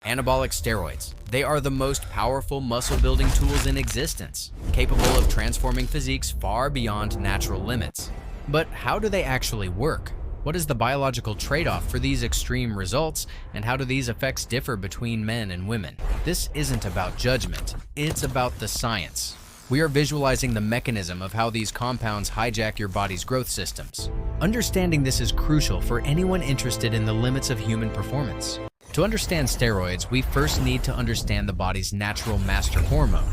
Anabolic steroids. They are the most powerful muscle-building tools in existence, capable of transforming physiques far beyond natural limits. But how do they actually work? What is the biological trade-off for these extreme results, and how do these effects differ between men and women? This isn't about judgment, it's about the science. We are visualizing the mechanism of how these compounds hijack your body's growth systems. Understanding this is crucial for anyone interested in the limits of human performance. To understand steroids, we first need to understand the body's natural master hormone,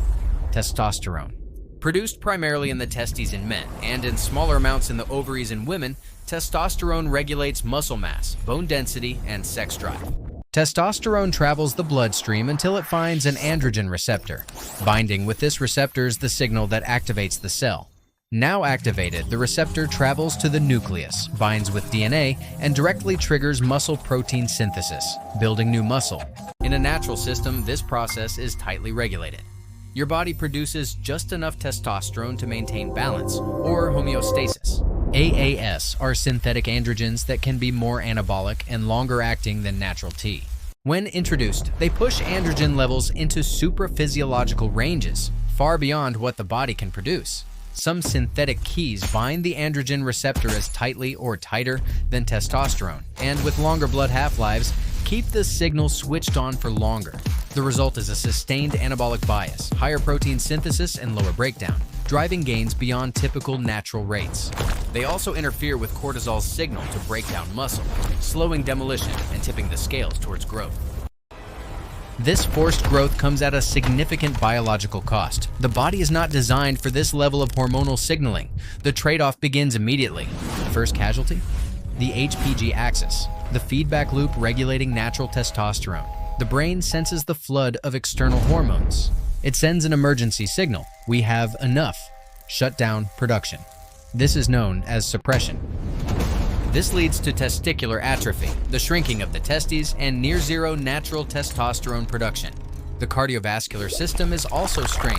testosterone. Produced primarily in the testes in men and in smaller amounts in the ovaries in women, testosterone regulates muscle mass, bone density, and sex drive. Testosterone travels the bloodstream until it finds an androgen receptor. Binding with this receptor is the signal that activates the cell. Now activated, the receptor travels to the nucleus, binds with DNA, and directly triggers muscle protein synthesis, building new muscle. In a natural system, this process is tightly regulated. Your body produces just enough testosterone to maintain balance, or homeostasis. AAS are synthetic androgens that can be more anabolic and longer-acting than natural T. When introduced, they push androgen levels into supraphysiological ranges, far beyond what the body can produce. Some synthetic keys bind the androgen receptor as tightly or tighter than testosterone, and with longer blood half-lives, keep the signal switched on for longer. The result is a sustained anabolic bias, higher protein synthesis, and lower breakdown, driving gains beyond typical natural rates. They also interfere with cortisol's signal to break down muscle, slowing demolition and tipping the scales towards growth. This forced growth comes at a significant biological cost. The body is not designed for this level of hormonal signaling. The trade-off begins immediately. First casualty? The HPG axis, the feedback loop regulating natural testosterone. The brain senses the flood of external hormones. It sends an emergency signal. We have enough. Shut down production. This is known as suppression. This leads to testicular atrophy, the shrinking of the testes, and near-zero natural testosterone production. The cardiovascular system is also strained.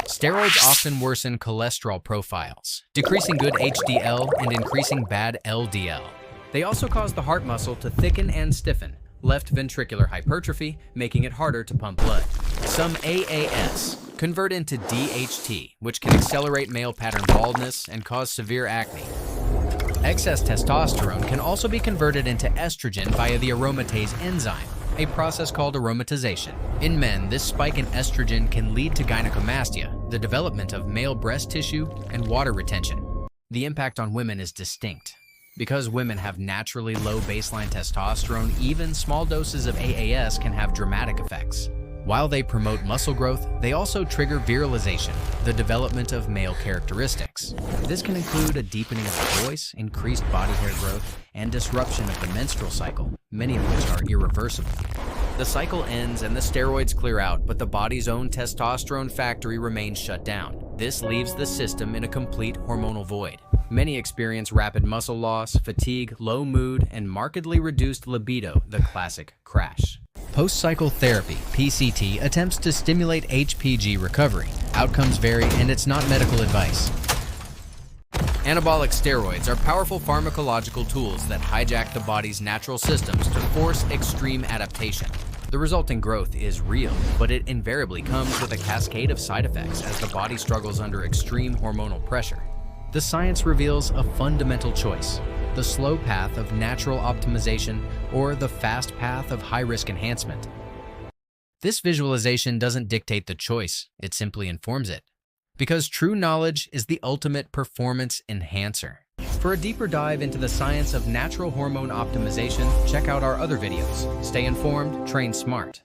Steroids often worsen cholesterol profiles, decreasing good HDL and increasing bad LDL. They also cause the heart muscle to thicken and stiffen, left ventricular hypertrophy, making it harder to pump blood. Some AAS convert into DHT, which can accelerate male pattern baldness and cause severe acne. Excess testosterone can also be converted into estrogen via the aromatase enzyme, a process called aromatization. In men, this spike in estrogen can lead to gynecomastia, the development of male breast tissue, and water retention. The impact on women is distinct. Because women have naturally low baseline testosterone, even small doses of AAS can have dramatic effects. While they promote muscle growth, they also trigger virilization, the development of male characteristics. This can include a deepening of the voice, increased body hair growth, and disruption of the menstrual cycle, many of which are irreversible. The cycle ends and the steroids clear out, but the body's own testosterone factory remains shut down. This leaves the system in a complete hormonal void. Many experience rapid muscle loss, fatigue, low mood, and markedly reduced libido, the classic crash. Post-cycle therapy, PCT, attempts to stimulate HPG recovery. Outcomes vary, and it's not medical advice. Anabolic steroids are powerful pharmacological tools that hijack the body's natural systems to force extreme adaptation. The resulting growth is real, but it invariably comes with a cascade of side effects as the body struggles under extreme hormonal pressure. The science reveals a fundamental choice: the slow path of natural optimization or the fast path of high-risk enhancement. This visualization doesn't dictate the choice, it simply informs it. Because true knowledge is the ultimate performance enhancer. For a deeper dive into the science of natural hormone optimization, check out our other videos. Stay informed, train smart.